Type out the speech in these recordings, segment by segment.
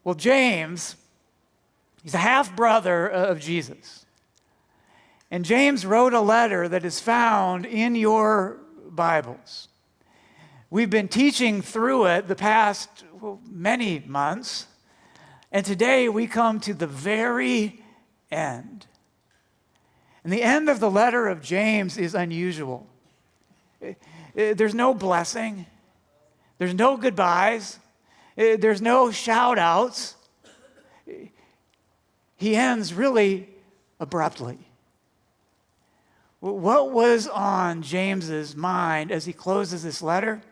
Well, James, he's a half-brother of Jesus. And James wrote a letter that is found in your Bibles. We've been teaching through it the past many months, and today we come to the very end. And the end of the letter of James is unusual. There's no blessing. There's no goodbyes. There's no shout-outs. He ends really abruptly. What was on James's mind as he closes this letter?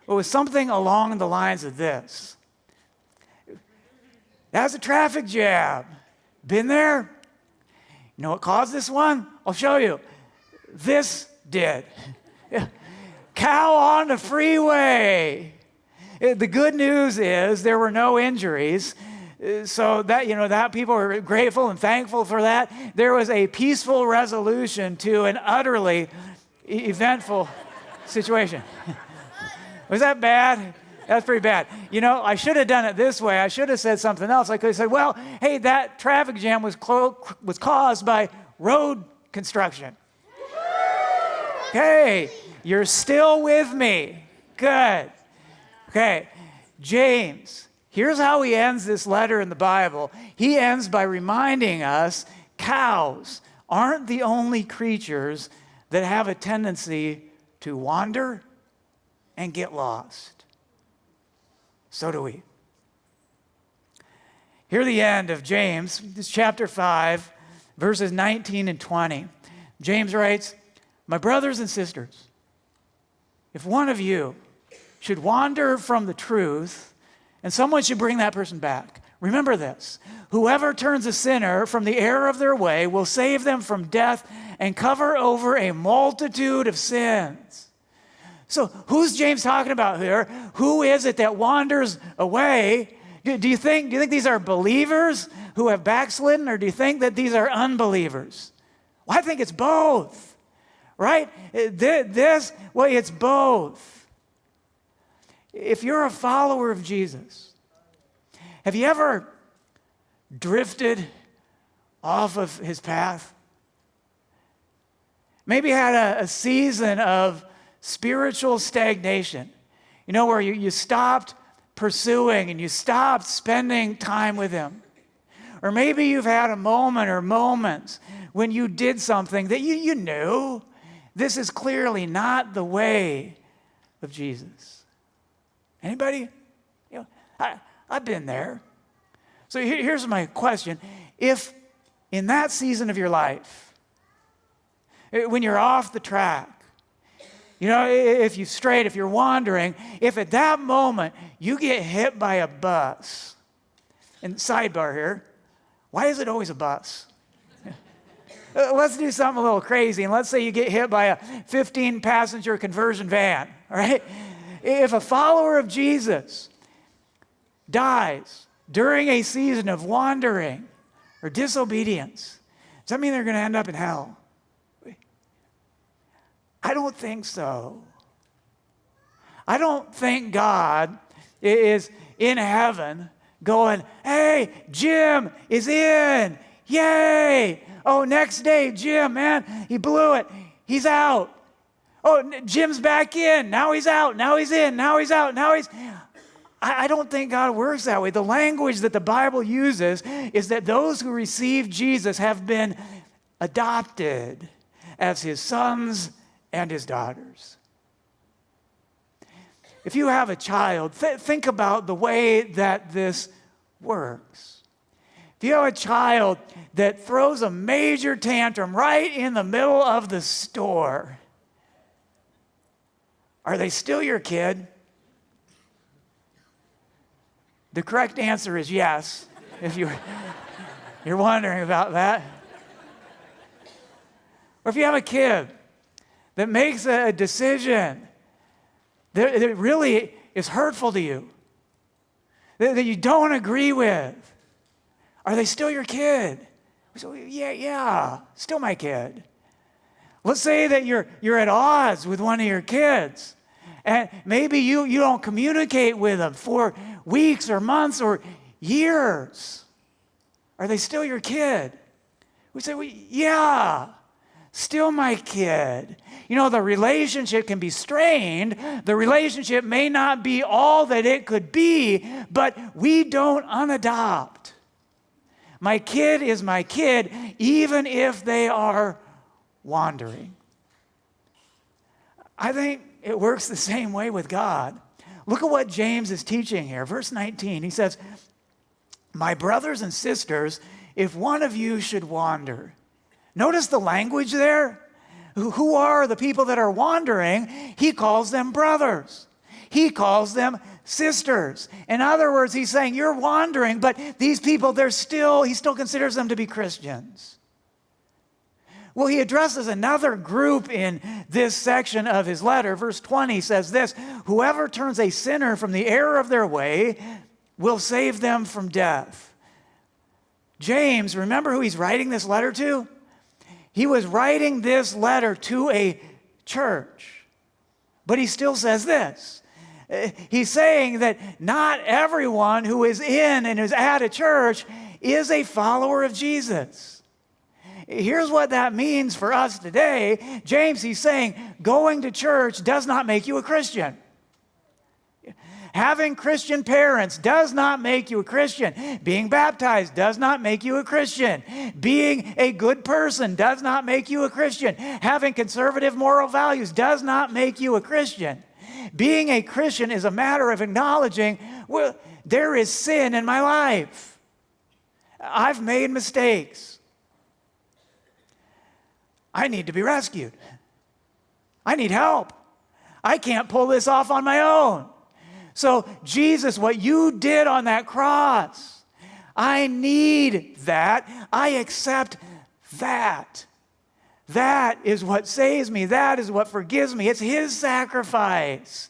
It was something along the lines of this. That's a traffic jam. Been there? You know what caused this one? I'll show you. This did. Cow on the freeway. The good news is there were no injuries. So that people are grateful and thankful for that. There was a peaceful resolution to an utterly eventful situation. Was that bad? That's pretty bad. I should have done it this way. I should have said something else. I could have said, well, hey, that traffic jam was caused by road construction. Okay, you're still with me. Good. Okay, James, here's how he ends this letter in the Bible. He ends by reminding us cows aren't the only creatures that have a tendency to wander and get lost. So do we. Hear the end of James. This is chapter 5, verses 19 and 20. James writes, "My brothers and sisters, if one of you should wander from the truth, and someone should bring that person back, remember this: whoever turns a sinner from the error of their way will save them from death and cover over a multitude of sins." So who's James talking about here? Who is it that wanders away? Do you think these are believers who have backslidden, or do you think that these are unbelievers? Well, I think it's both, right? It's both. If you're a follower of Jesus, have you ever drifted off of his path? Maybe had a season of spiritual stagnation, where you stopped pursuing and you stopped spending time with him. Or maybe you've had a moment or moments when you did something that you knew this is clearly not the way of Jesus. Anybody? I've been there. So here's my question. If in that season of your life, when you're off the track, if you're wandering, if at that moment you get hit by a bus, and sidebar here, why is it always a bus? Let's do something a little crazy, and let's say you get hit by a 15-passenger conversion van, all right? If a follower of Jesus dies during a season of wandering or disobedience, does that mean they're going to end up in hell? I don't think so. I don't think God is in heaven going, "Hey, Jim is in. Yay. Oh, next day, Jim, man, he blew it. He's out. Oh, Jim's back in. Now he's out. Now he's in. Now he's out. Now he's..." I don't think God works that way. The language that the Bible uses is that those who receive Jesus have been adopted as his sons and his daughters. If you have a child, think about the way that this works. If you have a child that throws a major tantrum right in the middle of the store, are they still your kid? The correct answer is yes, if you're wondering about that. Or if you have a kid that makes a decision that really is hurtful to you, that you don't agree with, are they still your kid? So, yeah, still my kid. Let's say that you're at odds with one of your kids, and maybe you don't communicate with them for weeks or months or years. Are they still your kid? We say, well, yeah, still my kid. The relationship can be strained. The relationship may not be all that it could be, but we don't unadopt. My kid is my kid, even if they are wandering. I think it works the same way with God. Look at what James is teaching here. Verse 19, he says, my brothers and sisters, if one of you should wander. Notice the language there. Who are the people that are wandering? He calls them brothers. He calls them sisters. In other words, he's saying, you're wandering, but these people, he still considers them to be Christians. Well, he addresses another group in this section of his letter. Verse 20 says this, whoever turns a sinner from the error of their way will save them from death. James, remember who he's writing this letter to? He was writing this letter to a church. But he still says this. He's saying that not everyone who is in and is at a church is a follower of Jesus. Here's what that means for us today. James, he's saying, going to church does not make you a Christian. Having Christian parents does not make you a Christian. Being baptized does not make you a Christian. Being a good person does not make you a Christian. Having conservative moral values does not make you a Christian. Being a Christian is a matter of acknowledging, well, there is sin in my life. I've made mistakes. I need to be rescued. I need help. I can't pull this off on my own. So, Jesus, what you did on that cross, I need that. I accept that. That is what saves me. That is what forgives me. It's his sacrifice.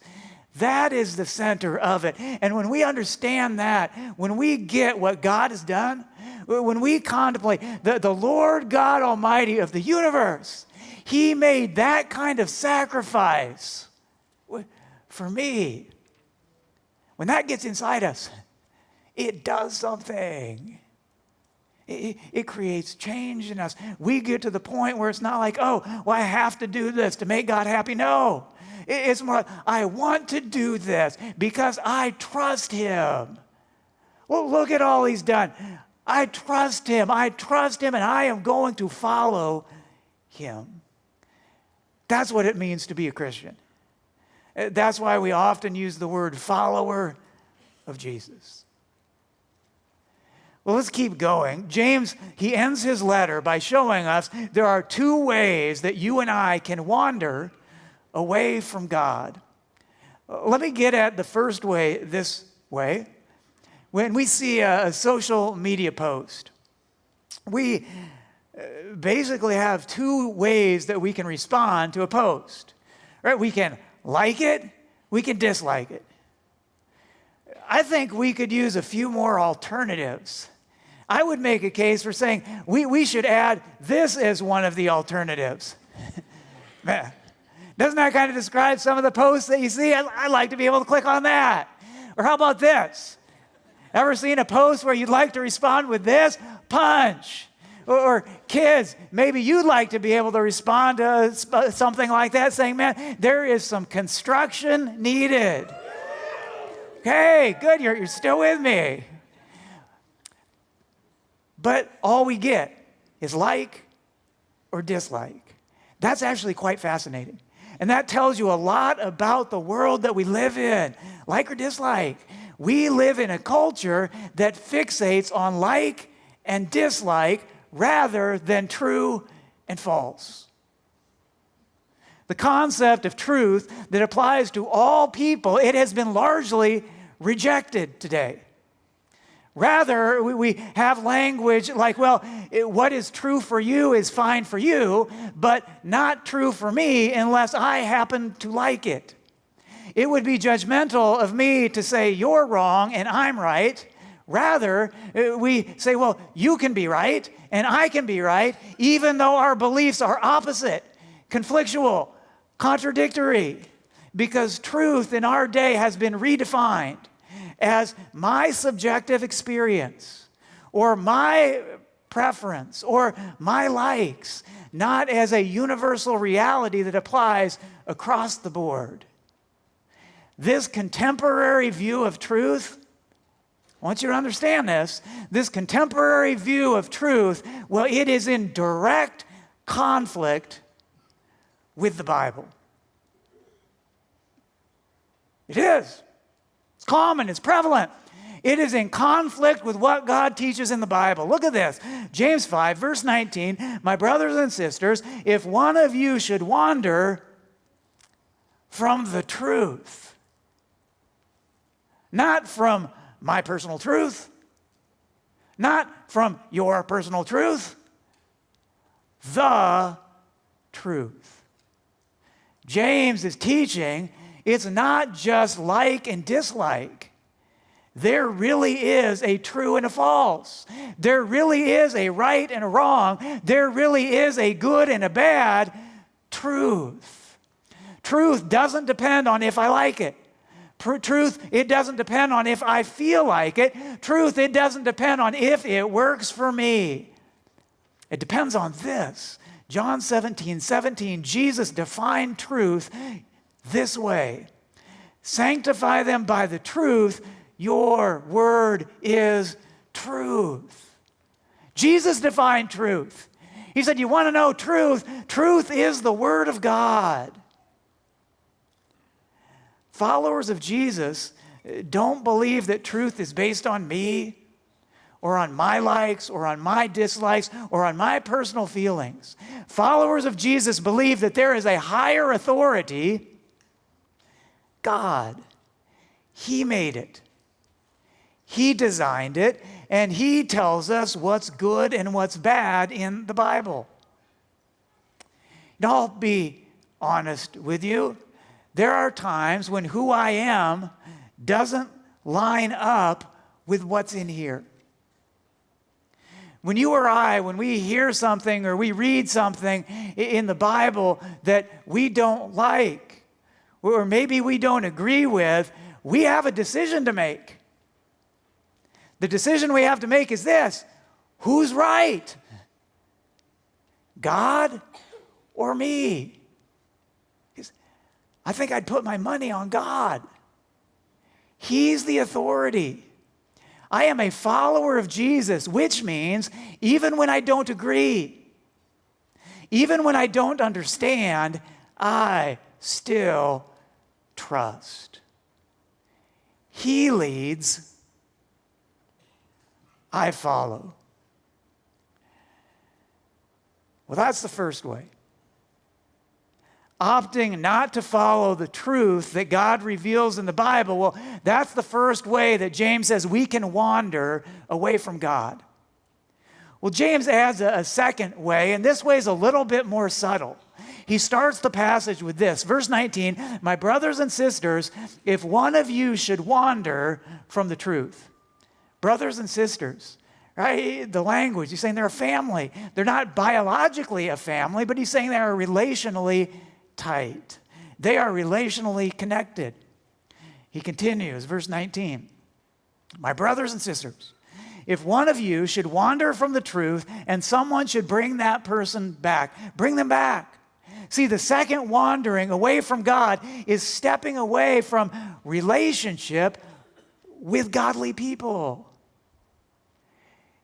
That is the center of it. And when we understand that, when we get what God has done, when we contemplate the Lord God Almighty of the universe, he made that kind of sacrifice for me. When that gets inside us, it does something. It creates change in us. We get to the point where it's not like, oh, well, I have to do this to make God happy. No. It's more like, I want to do this because I trust him. Well, look at all he's done. I trust him, and I am going to follow him. That's what it means to be a Christian. That's why we often use the word follower of Jesus. Well, let's keep going. James, he ends his letter by showing us there are two ways that you and I can wander away from God. Let me get at the first way this way. When we see a social media post, we basically have two ways that we can respond to a post. Right? We can like it, we can dislike it. I think we could use a few more alternatives. I would make a case for saying we should add this as one of the alternatives. Man, doesn't that kind of describe some of the posts that you see? I'd like to be able to click on that. Or how about this? Ever seen a post where you'd like to respond with this? Punch. Or kids, maybe you'd like to be able to respond to something like that, saying, man, there is some construction needed. Okay, good, you're still with me. But all we get is like or dislike. That's actually quite fascinating. And that tells you a lot about the world that we live in, like or dislike. We live in a culture that fixates on like and dislike rather than true and false. The concept of truth that applies to all people, it has been largely rejected today. Rather, we have language like, well, what is true for you is fine for you, but not true for me unless I happen to like it. It would be judgmental of me to say you're wrong and I'm right. Rather, we say, well, you can be right and I can be right, even though our beliefs are opposite, conflictual, contradictory, because truth in our day has been redefined. as my subjective experience or my preference or my likes, not as a universal reality that applies across the board. This contemporary view of truth, I want you to understand this contemporary view of truth, well, it is in direct conflict with the Bible. It is. It's common, it's prevalent. It is in conflict with what God teaches in the Bible. Look at this. James 5, verse 19, my brothers and sisters, if one of you should wander from the truth, not from my personal truth, not from your personal truth, the truth. James is teaching it's not just like and dislike. There really is a true and a false. There really is a right and a wrong. There really is a good and a bad truth. Truth doesn't depend on if I like it. Truth, it doesn't depend on if I feel like it. Truth, it doesn't depend on if it works for me. It depends on this. John 17:17, Jesus defined truth this way. Sanctify them by the truth. Your word is truth. Jesus defined truth. He said, you want to know truth? Truth is the word of God. Followers of Jesus don't believe that truth is based on me or on my likes or on my dislikes or on my personal feelings. Followers of Jesus believe that there is a higher authority, God. He made it. He designed it, and He tells us what's good and what's bad in the Bible. And I'll be honest with you. There are times when who I am doesn't line up with what's in here. When you or I, when we hear something or we read something in the Bible that we don't like, or maybe we don't agree with, we have a decision to make. The decision we have to make is this: who's right? God or me? I think I'd put my money on God. He's the authority. I am a follower of Jesus, which means even when I don't agree, even when I don't understand, I still trust. He leads, I follow. Well, that's the first way. Opting not to follow the truth that God reveals in the Bible, well, that's the first way that James says we can wander away from God. Well, James adds a second way, and this way is a little bit more subtle. He starts the passage with this, verse 19, my brothers and sisters, if one of you should wander from the truth. Brothers and sisters, right? The language, he's saying they're a family. They're not biologically a family, but he's saying they are relationally tight. They are relationally connected. He continues, verse 19. My brothers and sisters, if one of you should wander from the truth and someone should bring that person back, bring them back. See, the second wandering away from God is stepping away from relationship with godly people.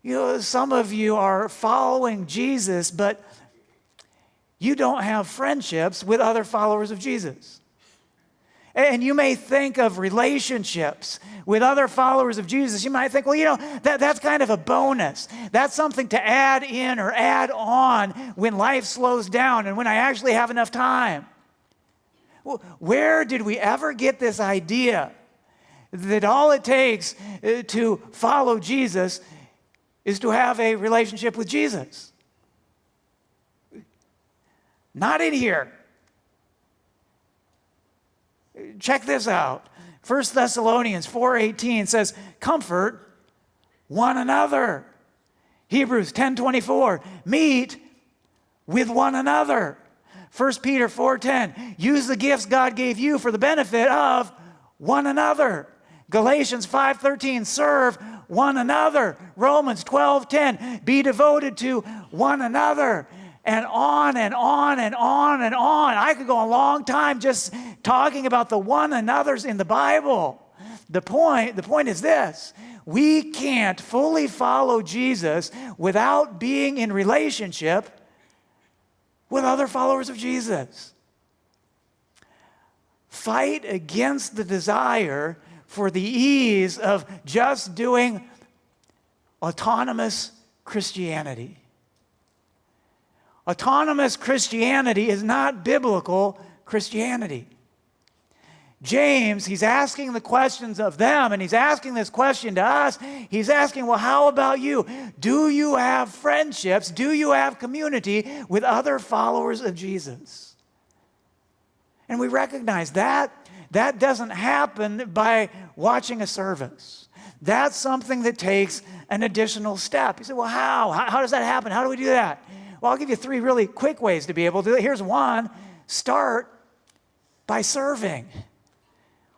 You know, some of you are following Jesus, but you don't have friendships with other followers of Jesus. And you may think of relationships with other followers of Jesus. You might think, well, you know, that's kind of a bonus. That's something to add in or add on when life slows down and when I actually have enough time. Well, where did we ever get this idea that all it takes to follow Jesus is to have a relationship with Jesus? Not in here. Check this out. 1 Thessalonians 4:18 says, comfort one another. Hebrews 10:24, meet with one another. 1 Peter 4:10, use the gifts God gave you for the benefit of one another. Galatians 5:13, serve one another. Romans 12:10, be devoted to one another. And on and on and on and on. I could go a long time just talking about the one another's in the Bible. The point is this: we can't fully follow Jesus without being in relationship with other followers of Jesus. Fight against the desire for the ease of just doing autonomous Christianity. Autonomous Christianity is not biblical Christianity. James, he's asking the questions of them, and he's asking this question to us. He's asking, well, how about you? Do you have friendships? Do you have community with other followers of Jesus? And we recognize that doesn't happen by watching a service. That's something that takes an additional step. You say, well, how? How does that happen? How do we do that? Well, I'll give you 3 really quick ways to be able to do it. Here's one: start by serving.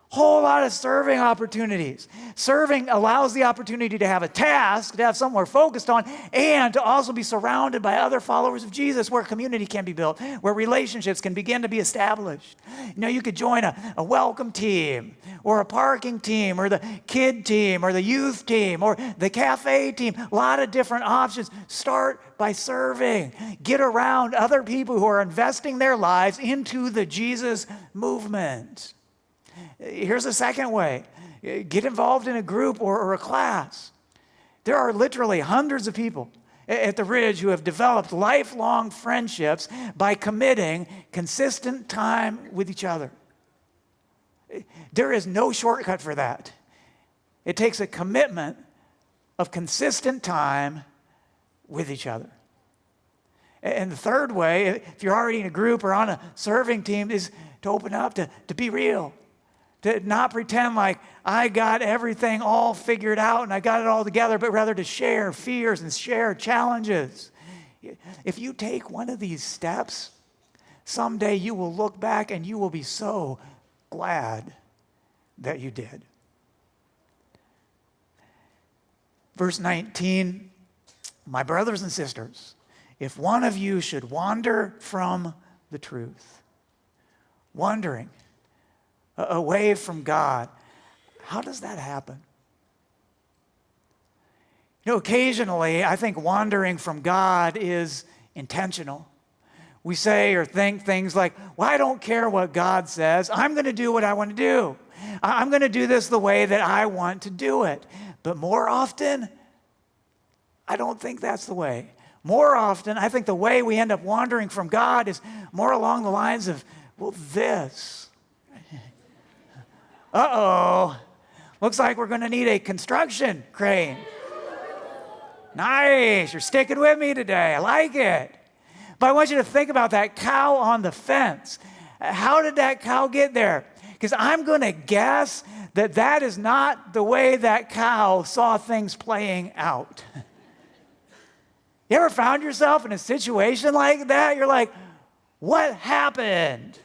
Whole lot of serving opportunities. Serving allows the opportunity to have a task, to have something we're focused on, and to also be surrounded by other followers of Jesus, where community can be built, where relationships can begin to be established. You know, you could join a welcome team, or a parking team, or the kid team, or the youth team, or the cafe team. A lot of different options. Start by serving. Get around other people who are investing their lives into the Jesus movement. Here's a second way: get involved in a group or a class. There are literally hundreds of people at the Ridge who have developed lifelong friendships by committing consistent time with each other. There is no shortcut for that. It takes a commitment of consistent time with each other. And the third way, if you're already in a group or on a serving team, is to open up, to be real. To not pretend like I got everything all figured out and I got it all together, but rather to share fears and share challenges. If you take one of these steps, someday you will look back and you will be so glad that you did. Verse 19, my brothers and sisters, if one of you should wander from the truth, wandering away from God, how does that happen? You know, occasionally, I think wandering from God is intentional. We say or think things like, well, I don't care what God says. I'm going to do what I want to do. I'm going to do this the way that I want to do it. But more often, I don't think that's the way. More often, I think the way we end up wandering from God is more along the lines of, well, this. Uh-oh, looks like we're going to need a construction crane. Nice, you're sticking with me today. I like it. But I want you to think about that cow on the fence. How did that cow get there? Because I'm going to guess that is not the way that cow saw things playing out. You ever found yourself in a situation like that? You're like, what happened?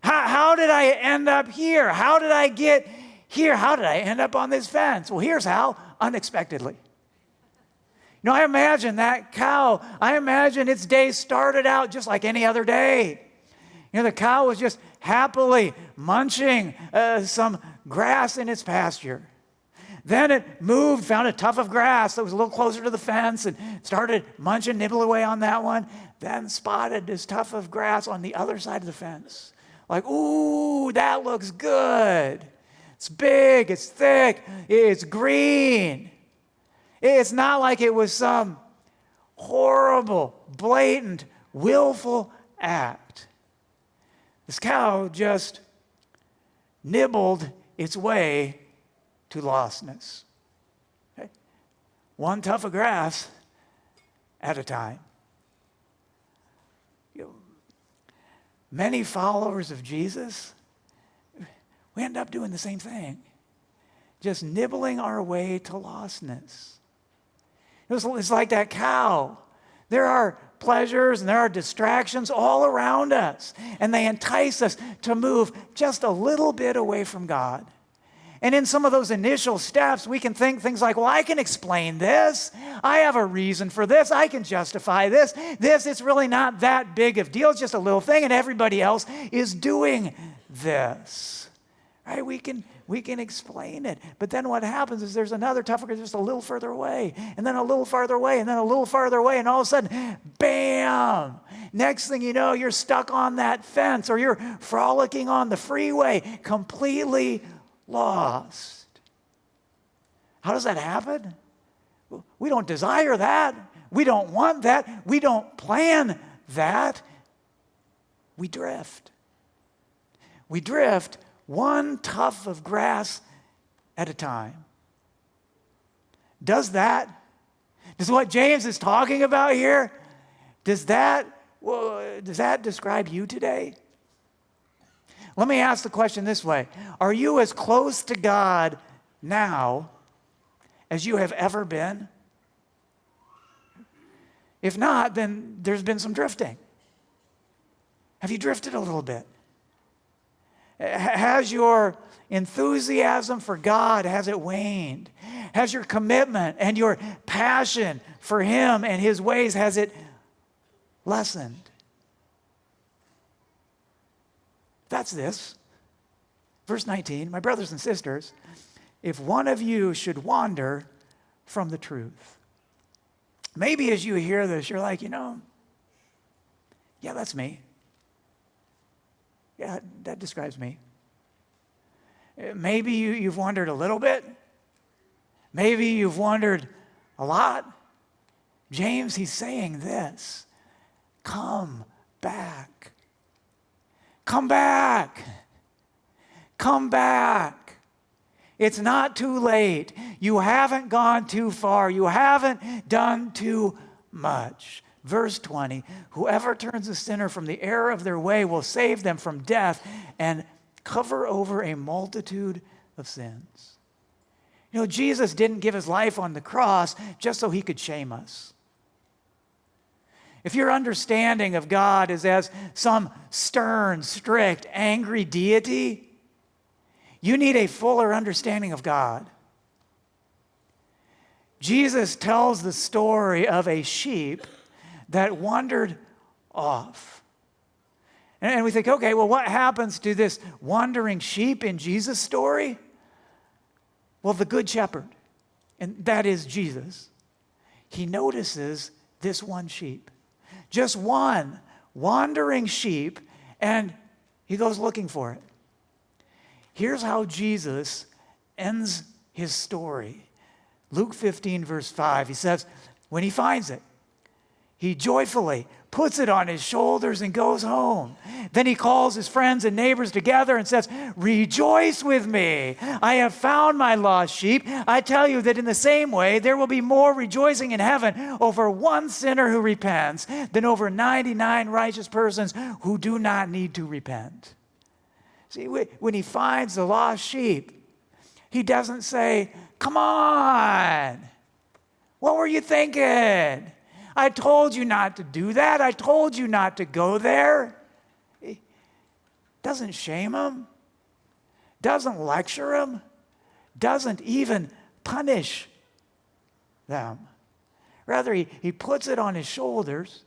How did I end up here? How did I get here? How did I end up on this fence? Well, here's how: unexpectedly. You know, I imagine that cow, I imagine its day started out just like any other day. You know, the cow was just happily munching some grass in its pasture. Then it moved, found a tuft of grass that was a little closer to the fence and started munching, nibbling away on that one. Then spotted this tuft of grass on the other side of the fence. Like, ooh, that looks good. It's big, it's thick, it's green. It's not like it was some horrible, blatant, willful act. This cow just nibbled its way to lostness. Okay? One tuft of grass at a time. Many followers of Jesus, we end up doing the same thing, just nibbling our way to lostness. It's like that cow. There are pleasures and there are distractions all around us, and they entice us to move just a little bit away from God. And in some of those initial steps, we can think things like, well, I can explain this. I have a reason for this. I can justify this. It's really not that big of a deal. It's just a little thing, and everybody else is doing this. Right? We can explain it. But then what happens is there's another tougher, just a little further away, and then a little farther away, and then a little farther away, and all of a sudden, bam! Next thing you know, you're stuck on that fence, or you're frolicking on the freeway, completely lost. How does that happen? We don't desire that. We don't want that. We don't plan that. We drift. We drift one tuft of grass at a time. Does what James is talking about here, does that describe you today? Let me ask the question this way. Are you as close to God now as you have ever been? If not, then there's been some drifting. Have you drifted a little bit? Has your enthusiasm for God, has it waned? Has your commitment and your passion for Him and His ways, has it lessened? That's this. Verse 19, my brothers and sisters, if one of you should wander from the truth. Maybe as you hear this, you're like, yeah, that's me. Yeah, that describes me. Maybe you've wandered a little bit. Maybe you've wandered a lot. James, he's saying this. Come back. Come back. Come back. It's not too late. You haven't gone too far. You haven't done too much. Verse 20, whoever turns a sinner from the error of their way will save them from death and cover over a multitude of sins. Jesus didn't give His life on the cross just so He could shame us. If your understanding of God is as some stern, strict, angry deity, you need a fuller understanding of God. Jesus tells the story of a sheep that wandered off. And we think, okay, well, what happens to this wandering sheep in Jesus' story? Well, the good shepherd, and that is Jesus, He notices this one sheep. Just one wandering sheep, and He goes looking for it. Here's how Jesus ends His story. Luke 15, verse 5, He says, when He finds it, He joyfully puts it on His shoulders and goes home. Then He calls His friends and neighbors together and says, rejoice with me. I have found my lost sheep. I tell you that in the same way, there will be more rejoicing in heaven over one sinner who repents than over 99 righteous persons who do not need to repent. See, when He finds the lost sheep, He doesn't say, come on, what were you thinking? I told you not to do that. I told you not to go there. He doesn't shame him, doesn't lecture him, doesn't even punish them. Rather, he puts it on His shoulders,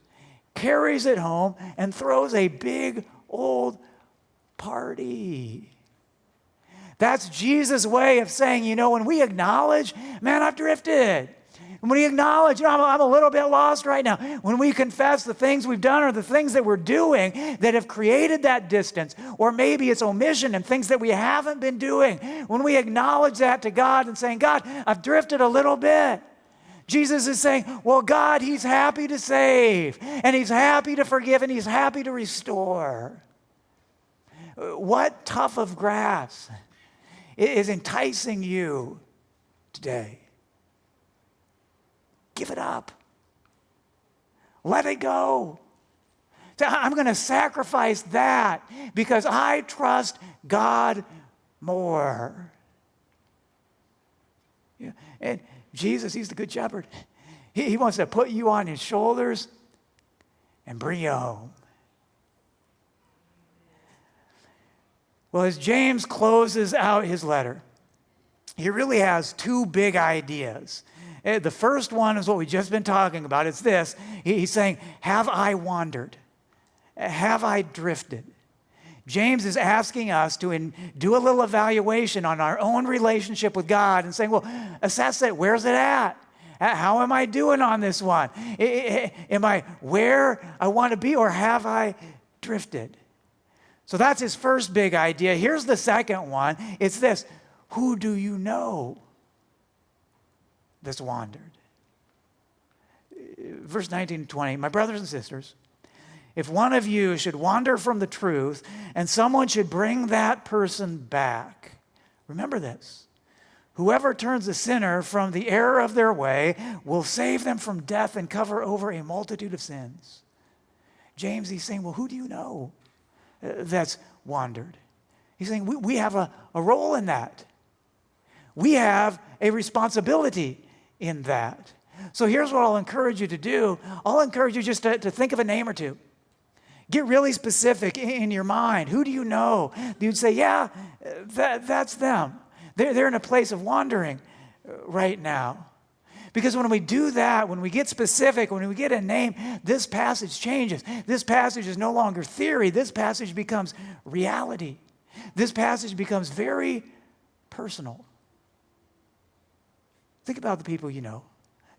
carries it home, and throws a big old party. That's Jesus' way of saying, when we acknowledge, man, I've drifted. When we acknowledge, I'm a little bit lost right now. When we confess the things we've done or the things that we're doing that have created that distance, or maybe it's omission and things that we haven't been doing, when we acknowledge that to God and saying, God, I've drifted a little bit. Jesus is saying, well, God, He's happy to save, and He's happy to forgive, and He's happy to restore. What tuft of grass is enticing you today? Give it up. Let it go. I'm going to sacrifice that because I trust God more. Yeah. And Jesus, He's the good shepherd. He wants to put you on His shoulders and bring you home. Well, as James closes out his letter, he really has two big ideas. The first one is what we've just been talking about. It's this. He's saying, have I wandered? Have I drifted? James is asking us to do a little evaluation on our own relationship with God and saying, well, assess it. Where's it at? How am I doing on this one? Am I where I want to be, or have I drifted? So that's his first big idea. Here's the second one. It's this. Who do you know that's wandered? Verse 19 and 20, my brothers and sisters, if one of you should wander from the truth and someone should bring that person back, remember this. Whoever turns a sinner from the error of their way will save them from death and cover over a multitude of sins. James, he's saying, well, who do you know that's wandered? He's saying we have a role in that. We have a responsibility in that. So here's what I'll encourage you to do. I'll encourage you just to think of a name or two. Get really specific in your mind. Who do you know? You'd say, yeah, that's them. They're in a place of wandering right now. Because when we do that, when we get specific, when we get a name, this passage changes. This passage is no longer theory. This passage becomes reality. This passage becomes very personal. Think about the people you know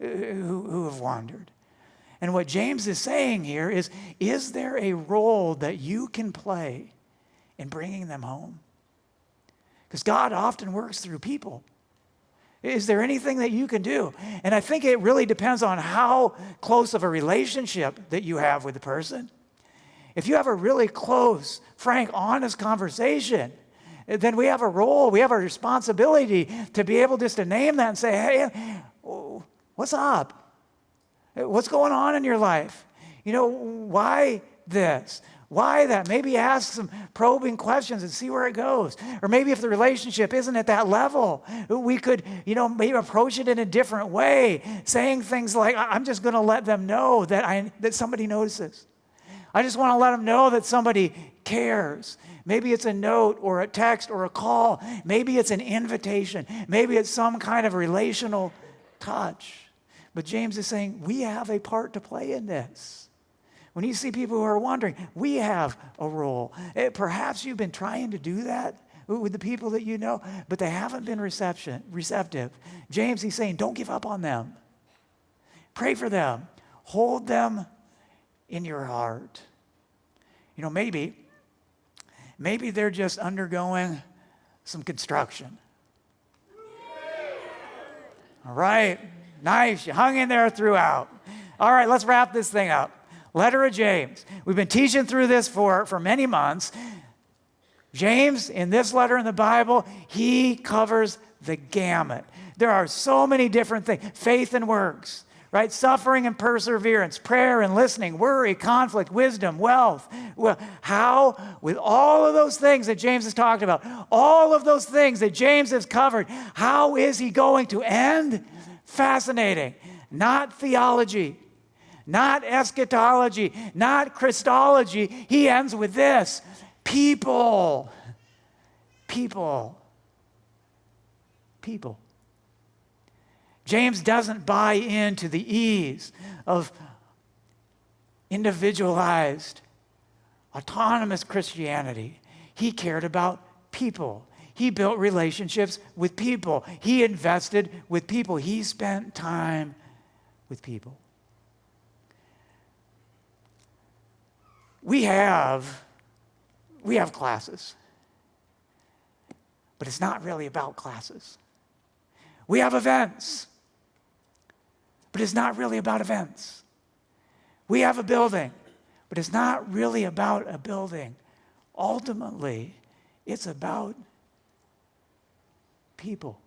who have wandered. And what James is saying here is there a role that you can play in bringing them home? Because God often works through people. Is there anything that you can do? And I think it really depends on how close of a relationship that you have with the person. If you have a really close, frank, honest conversation, then we have a role, we have a responsibility to be able just to name that and say, hey, what's up? What's going on in your life? Why this? Why that? Maybe ask some probing questions and see where it goes. Or maybe if the relationship isn't at that level, we could, maybe approach it in a different way, saying things like, I'm just going to let them know that somebody notices. I just want to let them know that somebody cares. Maybe it's a note or a text or a call. Maybe it's an invitation. Maybe it's some kind of relational touch. But James is saying we have a part to play in this. When you see people who are wandering, we have a role. Perhaps you've been trying to do that with the people that you know, but they haven't been receptive. James, he's saying, don't give up on them. Pray for them. Hold them in your heart. Maybe they're just undergoing some construction. All right. Nice. You hung in there throughout. All right, let's wrap this thing up. Letter of James. We've been teaching through this for many months. James, in this letter in the Bible, he covers the gamut. There are so many different things. Faith and works, right? Suffering and perseverance, prayer and listening, worry, conflict, wisdom, wealth. Well, how, with all of those things that James has talked about, all of those things that James has covered, how is he going to end? Fascinating. Not theology, not eschatology, not Christology. He ends with this. People. James doesn't buy into the ease of individualized, autonomous Christianity. He cared about people. He built relationships with people. He invested with people. He spent time with people. We have classes, but it's not really about classes. We have events, but it's not really about events. We have a building, but it's not really about a building. Ultimately, it's about people.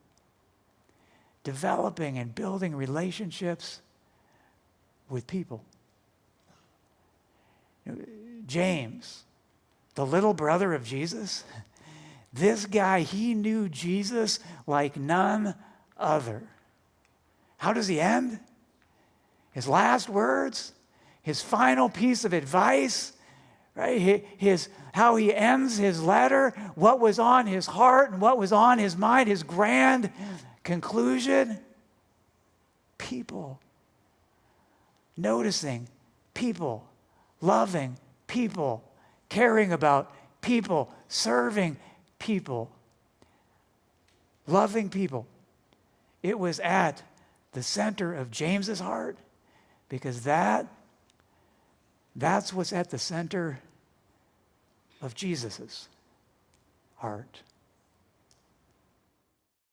Developing and building relationships with people. James, the little brother of Jesus, this guy, he knew Jesus like none other. How does he end? His last words, his final piece of advice, right? How he ends his letter, what was on his heart and what was on his mind, his grand conclusion. People. Noticing people, loving people, caring about people, serving people, loving people. It was at the center of James's heart because that's what's at the center of Jesus's heart.